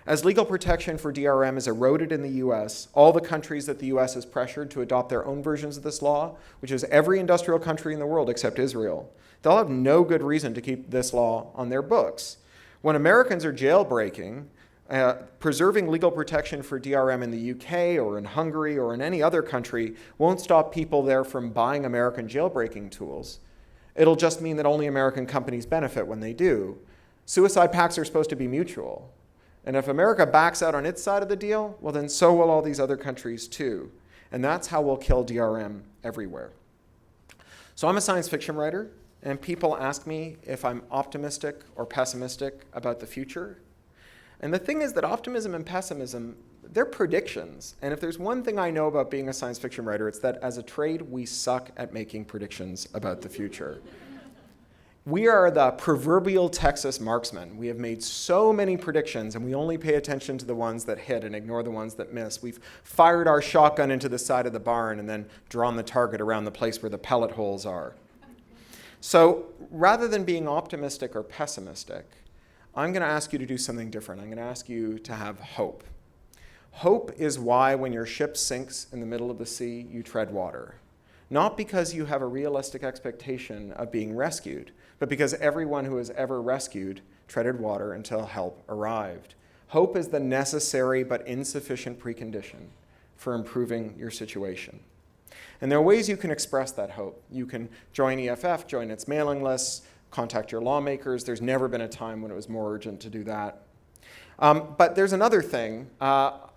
As legal protection for DRM is eroded in the US, all the countries that the US has pressured to adopt their own versions of this law, which is every industrial country in the world except Israel, they'll have no good reason to keep this law on their books. When Americans are jailbreaking, preserving legal protection for DRM in the UK or in Hungary or in any other country won't stop people there from buying American jailbreaking tools. It'll just mean that only American companies benefit when they do. Suicide pacts are supposed to be mutual. And if America backs out on its side of the deal, well then so will all these other countries too. And that's how we'll kill DRM everywhere. So I'm a science fiction writer, and people ask me if I'm optimistic or pessimistic about the future. And the thing is that optimism and pessimism, they're predictions. And if there's one thing I know about being a science fiction writer, it's that as a trade, we suck at making predictions about the future. We are the proverbial Texas marksman. We have made so many predictions, and we only pay attention to the ones that hit and ignore the ones that miss. We've fired our shotgun into the side of the barn and then drawn the target around the place where the pellet holes are. So rather than being optimistic or pessimistic, I'm going to ask you to do something different. I'm going to ask you to have hope. Hope is why when your ship sinks in the middle of the sea, you tread water. Not because you have a realistic expectation of being rescued, but because everyone who has ever rescued treaded water until help arrived. Hope is the necessary but insufficient precondition for improving your situation. And there are ways you can express that hope. You can join EFF, join its mailing lists, contact your lawmakers. There's never been a time when it was more urgent to do that. But there's another thing.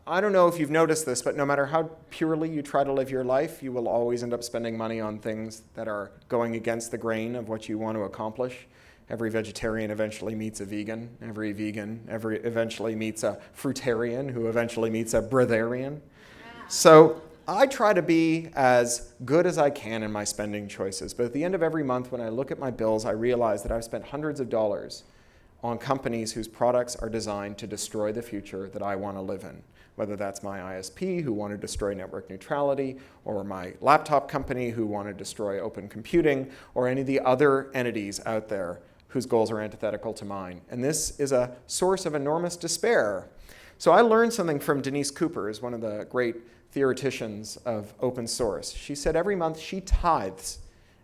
I don't know if you've noticed this, but no matter how purely you try to live your life, you will always end up spending money on things that are going against the grain of what you want to accomplish. Every vegetarian eventually meets a vegan. Every vegan eventually meets a fruitarian, who eventually meets a breatharian. So I try to be as good as I can in my spending choices. But at the end of every month, when I look at my bills, I realize that I've spent hundreds of dollars on companies whose products are designed to destroy the future that I want to live in. Whether that's my ISP, who want to destroy network neutrality, or my laptop company, who want to destroy open computing, or any of the other entities out there whose goals are antithetical to mine. And this is a source of enormous despair. So I learned something from Denise Cooper, who's one of the great theoreticians of open source. She said every month she tithes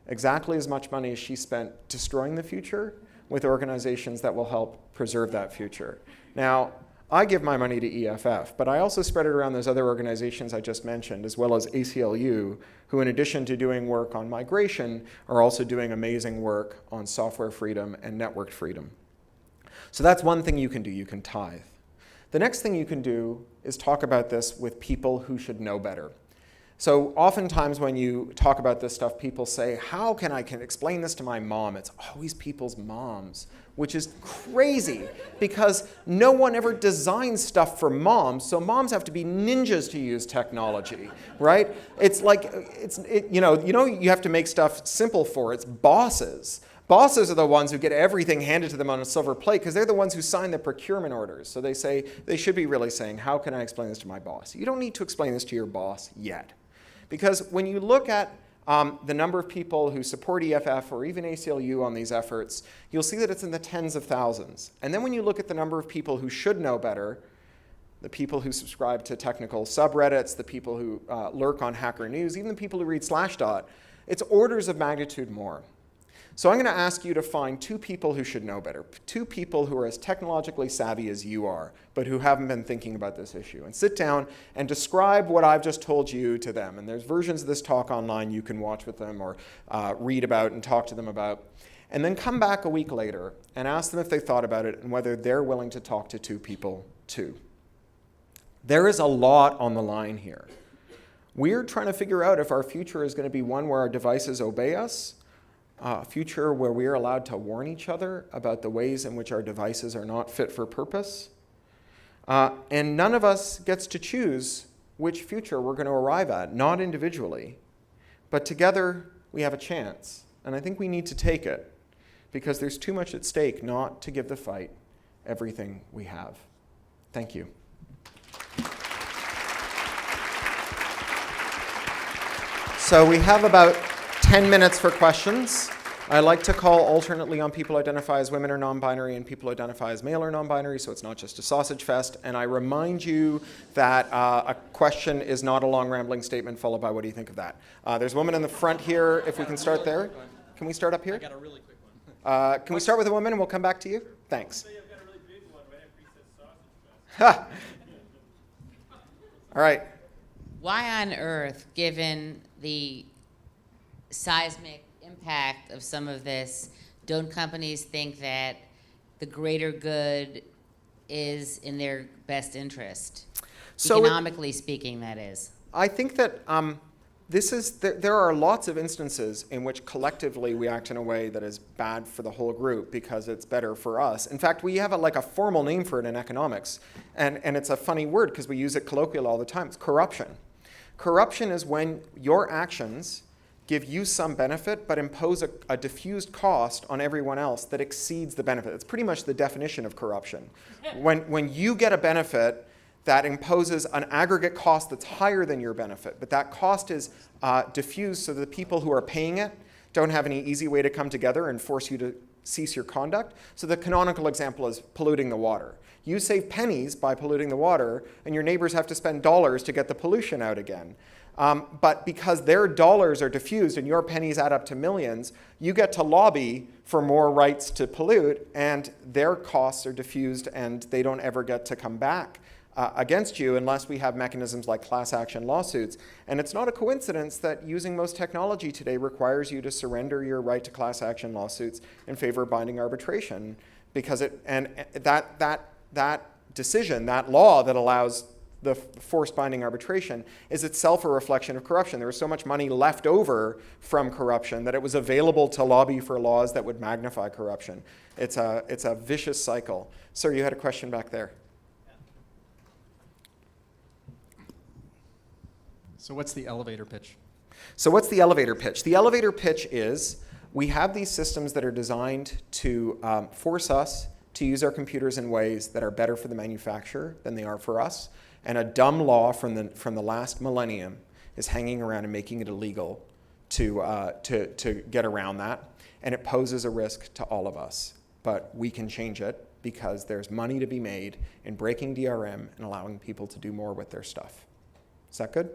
exactly as much money as she spent destroying the future with organizations that will help preserve that future. Now, I give my money to EFF, but I also spread it around those other organizations I just mentioned, as well as ACLU, who in addition to doing work on migration, are also doing amazing work on software freedom and network freedom. So that's one thing you can do, you can tithe. The next thing you can do is talk about this with people who should know better. So oftentimes when you talk about this stuff, people say, how can I explain this to my mom? It's always people's moms, which is crazy because no one ever designs stuff for moms, so moms have to be ninjas to use technology, right? It's like, you have to make stuff simple for it's bosses. Bosses are the ones who get everything handed to them on a silver plate because they're the ones who sign the procurement orders. So they should be really saying, how can I explain this to my boss? You don't need to explain this to your boss yet. Because when you look at the number of people who support EFF or even ACLU on these efforts, you'll see that it's in the tens of thousands. And then when you look at the number of people who should know better, the people who subscribe to technical subreddits, the people who lurk on Hacker News, even the people who read Slashdot, it's orders of magnitude more. So I'm going to ask you to find two people who should know better, two people who are as technologically savvy as you are, but who haven't been thinking about this issue, and sit down and describe what I've just told you to them. And there's versions of this talk online you can watch with them or read about and talk to them about. And then come back a week later and ask them if they thought about it and whether they're willing to talk to two people too. There is a lot on the line here. We're trying to figure out if our future is going to be one where our devices obey us, a future where we are allowed to warn each other about the ways in which our devices are not fit for purpose. And none of us gets to choose which future we're going to arrive at, not individually. But together, we have a chance. And I think we need to take it, because there's too much at stake not to give the fight everything we have. Thank you. So we have about 10 minutes for questions. I like to call alternately on people who identify as women or non-binary and people who identify as male or non-binary, so it's not just a sausage fest. And I remind you that a question is not a long rambling statement followed by what do you think of that. There's a woman in the front here, if we can start there. Can we start up here? I got a really quick one. Can we start with a woman and we'll come back to you? Thanks. I've got a really big one right after he says sausage fest. All right. Why on earth, given the seismic impact of some of this, don't companies think that the greater good is in their best interest? So economically speaking, that is. I think that There are lots of instances in which collectively we act in a way that is bad for the whole group because it's better for us. In fact, we have a formal name for it in economics, and it's a funny word because we use it colloquially all the time. It's corruption. Corruption is when your actions give you some benefit but impose a diffused cost on everyone else that exceeds the benefit. It's pretty much the definition of corruption. When you get a benefit that imposes an aggregate cost that's higher than your benefit, but that cost is diffused so that the people who are paying it don't have any easy way to come together and force you to cease your conduct. So the canonical example is polluting the water. You save pennies by polluting the water, and your neighbors have to spend dollars to get the pollution out again. But because their dollars are diffused and your pennies add up to millions, you get to lobby for more rights to pollute, and their costs are diffused and they don't ever get to come back against you unless we have mechanisms like class action lawsuits. And it's not a coincidence that using most technology today requires you to surrender your right to class action lawsuits in favor of binding arbitration, because that decision, that law that allows the forced binding arbitration, is itself a reflection of corruption. There was so much money left over from corruption that it was available to lobby for laws that would magnify corruption. It's a vicious cycle. Sir, you had a question back there. So what's the elevator pitch? So what's the elevator pitch? The elevator pitch is we have these systems that are designed to force us to use our computers in ways that are better for the manufacturer than they are for us. And a dumb law from the last millennium is hanging around and making it illegal to get around that. And it poses a risk to all of us. But we can change it because there's money to be made in breaking DRM and allowing people to do more with their stuff. Is that good?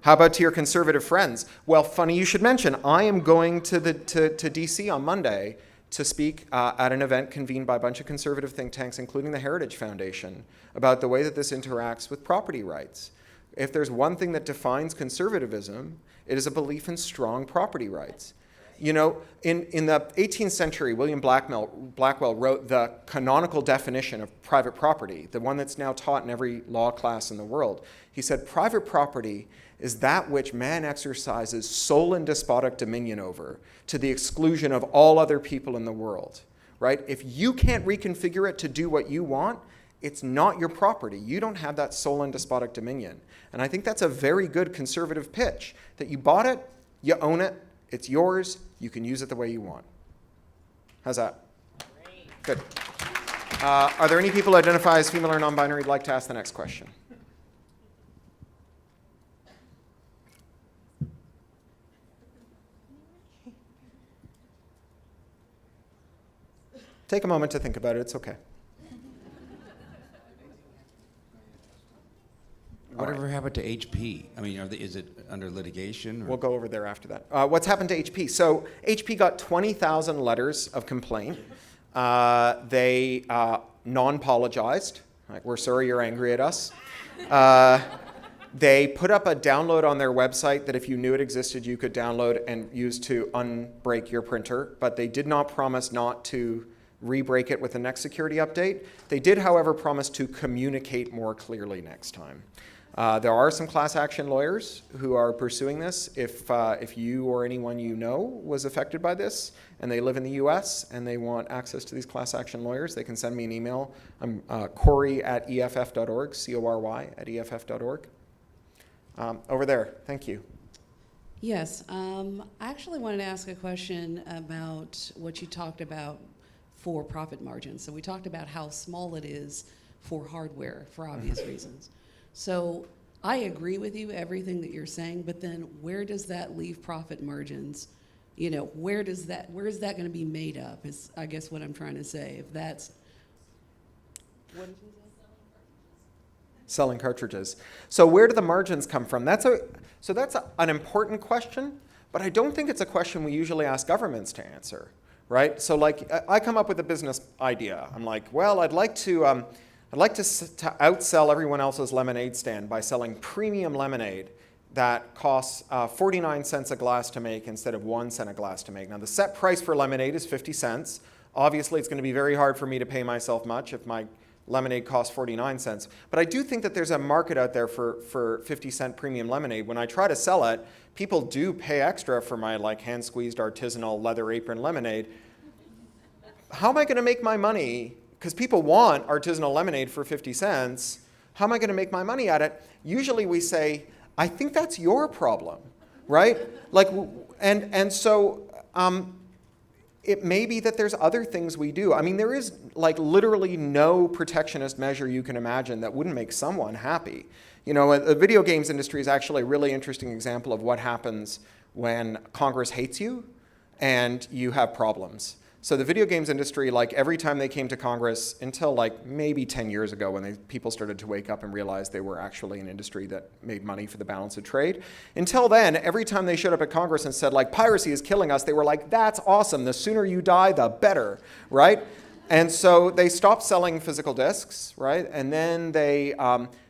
How about to your conservative friends? Well, funny you should mention, I am going to DC on Monday to speak at an event convened by a bunch of conservative think tanks, including the Heritage Foundation, about the way that this interacts with property rights. If there's one thing that defines conservatism, it is a belief in strong property rights. You know, in the 18th century, William Blackwell wrote the canonical definition of private property, the one that's now taught in every law class in the world. He said, private property is that which man exercises sole and despotic dominion over to the exclusion of all other people in the world, right? If you can't reconfigure it to do what you want, it's not your property. You don't have that sole and despotic dominion. And I think that's a very good conservative pitch, that you bought it, you own it, it's yours, you can use it the way you want. How's that? Great. Good. Are there any people who identify as female or non-binary who'd like to ask the next question? Take a moment to think about it. It's okay. Whatever happened to HP? I mean, is it under litigation? Or? We'll go over there after that. What's happened to HP? So HP got 20,000 letters of complaint. They non-apologized. Like, we're sorry you're angry at us. They put up a download on their website that if you knew it existed, you could download and use to unbreak your printer. But they did not promise not to re-break it with the next security update. They did, however, promise to communicate more clearly next time. There are some class action lawyers who are pursuing this. If you or anyone you know was affected by this and they live in the US and they want access to these class action lawyers, they can send me an email. I'm Cory@EFF.org, CORY@EFF.org. Over there, thank you. Yes, I actually wanted to ask a question about what you talked about for profit margins. So we talked about how small it is for hardware for obvious reasons. So I agree with you, everything that you're saying, but then where does that leave profit margins? You know, where is that going to be made up is, I guess, what I'm trying to say. If that's, what did you say? Selling cartridges. So where do the margins come from? That's an important question, but I don't think it's a question we usually ask governments to answer, right? So like, I come up with a business idea. I'm like, well, I'd like to outsell everyone else's lemonade stand by selling premium lemonade that costs 49 cents a glass to make instead of 1 cent a glass to make. Now, the set price for lemonade is 50 cents. Obviously, it's going to be very hard for me to pay myself much if my lemonade costs 49 cents. But I do think that there's a market out there for 50-cent premium lemonade. When I try to sell it, people do pay extra for my like hand-squeezed artisanal leather apron lemonade. How am I going to make my money? Because people want artisanal lemonade for 50 cents. How am I going to make my money at it? Usually we say, I think that's your problem, right? Like, and so it may be that there's other things we do. I mean, there is like literally no protectionist measure you can imagine that wouldn't make someone happy. You know, the video games industry is actually a really interesting example of what happens when Congress hates you and you have problems. So the video games industry, like every time they came to Congress, until like maybe 10 years ago when people started to wake up and realize they were actually an industry that made money for the balance of trade. Until then, every time they showed up at Congress and said like, piracy is killing us, they were like, that's awesome. The sooner you die, the better, right? And so they stopped selling physical discs, right? And then they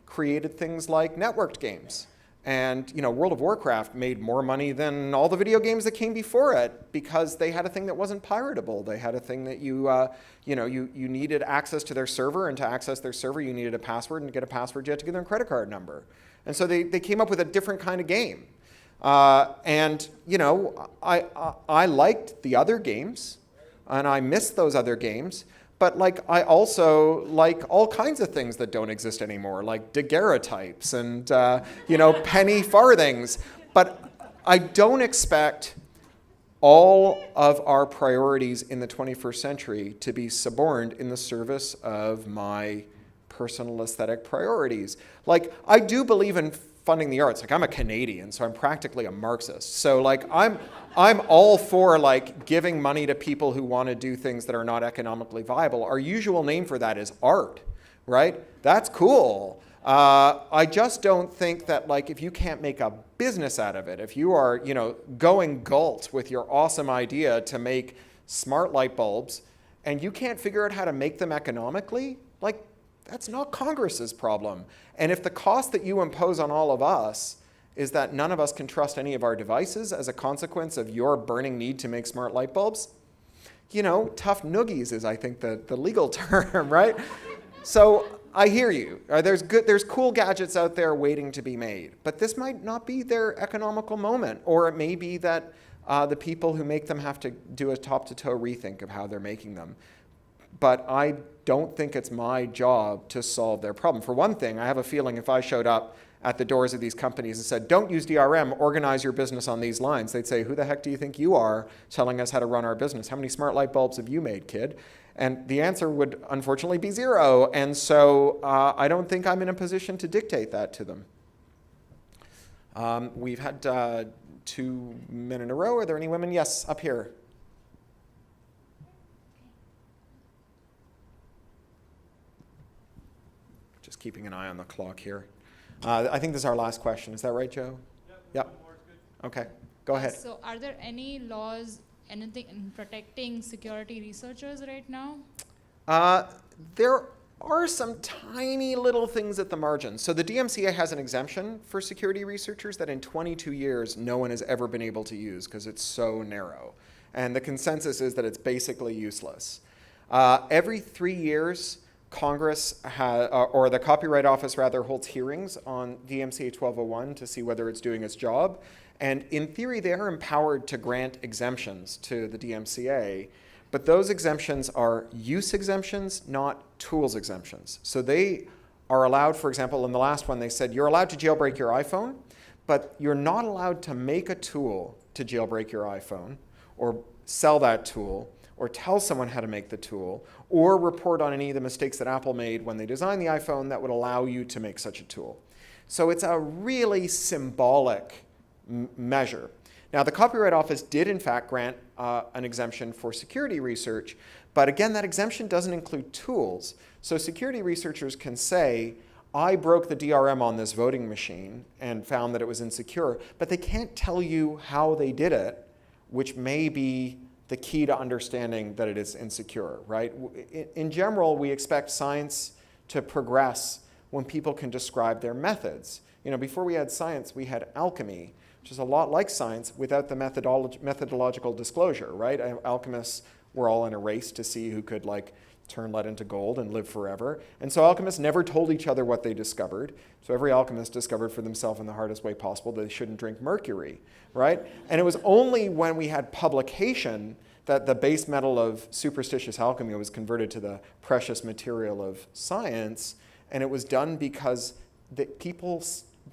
created things like networked games. And you know, World of Warcraft made more money than all the video games that came before it because they had a thing that wasn't piratable. They had a thing that you needed access to their server, and to access their server, you needed a password, and to get a password, you had to give them a credit card number. And so they came up with a different kind of game. And you know, I liked the other games, and I missed those other games. But like, I also like all kinds of things that don't exist anymore, like daguerreotypes and penny farthings. But I don't expect all of our priorities in the 21st century to be suborned in the service of my personal aesthetic priorities. Like, I do believe in funding the arts. Like, I'm a Canadian, so I'm practically a Marxist. So like, I'm all for like giving money to people who want to do things that are not economically viable. Our usual name for that is art, right? That's cool. I just don't think that like, if you can't make a business out of it, if you are, you know, going galt with your awesome idea to make smart light bulbs and you can't figure out how to make them economically, like, that's not Congress's problem. And if the cost that you impose on all of us is that none of us can trust any of our devices as a consequence of your burning need to make smart light bulbs, you know, tough noogies is, I think, the legal term, right? So I hear you. There's cool gadgets out there waiting to be made, but this might not be their economical moment, or it may be that the people who make them have to do a top-to-toe rethink of how they're making them. But I don't think it's my job to solve their problem. For one thing, I have a feeling if I showed up at the doors of these companies and said, don't use DRM, organize your business on these lines, they'd say, who the heck do you think you are telling us how to run our business? How many smart light bulbs have you made, kid? And the answer would unfortunately be 0. And so I don't think I'm in a position to dictate that to them. We've had 2 men in a row. Are there any women? Yes, up here. Just keeping an eye on the clock here. I think this is our last question. Is that right, Joe? Yep. One more is good. Okay, go ahead. So are there any laws, anything in protecting security researchers right now? There are some tiny little things at the margin. So the DMCA has an exemption for security researchers that in 22 years no one has ever been able to use because it's so narrow. And the consensus is that it's basically useless. Every 3 years, Congress, or the Copyright Office rather, holds hearings on DMCA 1201 to see whether it's doing its job. And in theory, they are empowered to grant exemptions to the DMCA, but those exemptions are use exemptions, not tools exemptions. So they are allowed, for example, in the last one, they said, you're allowed to jailbreak your iPhone, but you're not allowed to make a tool to jailbreak your iPhone, or sell that tool, or tell someone how to make the tool, or report on any of the mistakes that Apple made when they designed the iPhone that would allow you to make such a tool. So it's a really symbolic measure. Now, the Copyright Office did, in fact, grant an exemption for security research, but again, that exemption doesn't include tools. So security researchers can say, I broke the DRM on this voting machine and found that it was insecure, but they can't tell you how they did it, which may be the key to understanding that it is insecure, right? In general, we expect science to progress when people can describe their methods. You know, before we had science, we had alchemy, which is a lot like science without the methodological disclosure, right? Alchemists were all in a race to see who could like turn lead into gold and live forever. And so alchemists never told each other what they discovered. So every alchemist discovered for themselves in the hardest way possible that they shouldn't drink mercury, right? And it was only when we had publication that the base metal of superstitious alchemy was converted to the precious material of science. And it was done because the people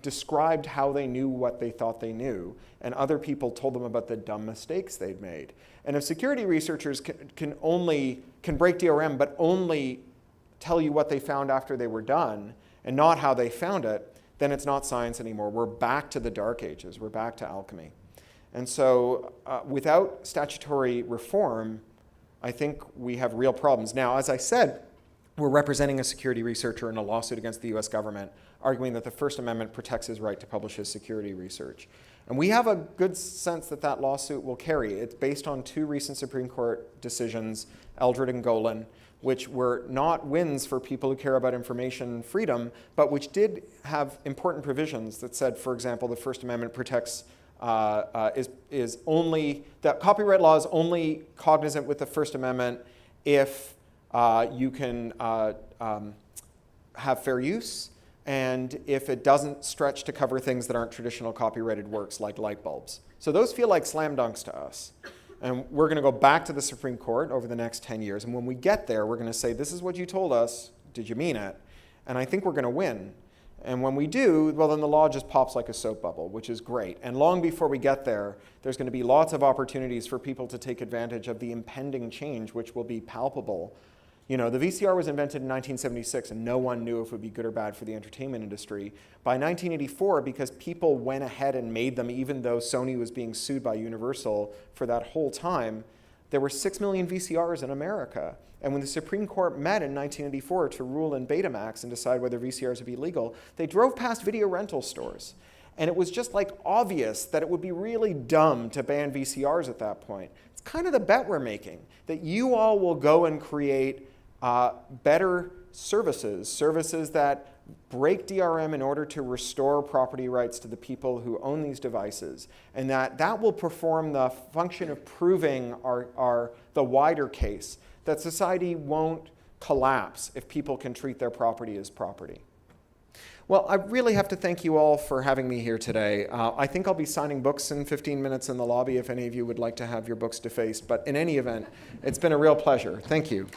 described how they knew what they thought they knew, and other people told them about the dumb mistakes they'd made. And if security researchers can break DRM, but only tell you what they found after they were done, and not how they found it, then it's not science anymore. We're back to the Dark Ages. We're back to alchemy. And so without statutory reform, I think we have real problems. Now, as I said, we're representing a security researcher in a lawsuit against the US government, arguing that the First Amendment protects his right to publish his security research. And we have a good sense that that lawsuit will carry. It's based on 2 recent Supreme Court decisions, Eldred and Golan, which were not wins for people who care about information freedom, but which did have important provisions that said, for example, the First Amendment protects is only, that copyright law is only cognizant with the First Amendment if you can have fair use, and if it doesn't stretch to cover things that aren't traditional copyrighted works like light bulbs. So those feel like slam dunks to us. And we're going to go back to the Supreme Court over the next 10 years. And when we get there, we're going to say, this is what you told us. Did you mean it? And I think we're going to win. And when we do, well, then the law just pops like a soap bubble, which is great. And long before we get there, there's going to be lots of opportunities for people to take advantage of the impending change, which will be palpable. You know, the VCR was invented in 1976, and no one knew if it would be good or bad for the entertainment industry. By 1984, because people went ahead and made them, even though Sony was being sued by Universal for that whole time, there were 6 million VCRs in America. And when the Supreme Court met in 1984 to rule in Betamax and decide whether VCRs would be legal, they drove past video rental stores. And it was just like obvious that it would be really dumb to ban VCRs at that point. It's kind of the bet we're making, that you all will go and create better services that break DRM in order to restore property rights to the people who own these devices, and that will perform the function of proving the wider case that society won't collapse if people can treat their property as property. Well, I really have to thank you all for having me here today. I think I'll be signing books in 15 minutes in the lobby if any of you would like to have your books defaced, but in any event, it's been a real pleasure. Thank you.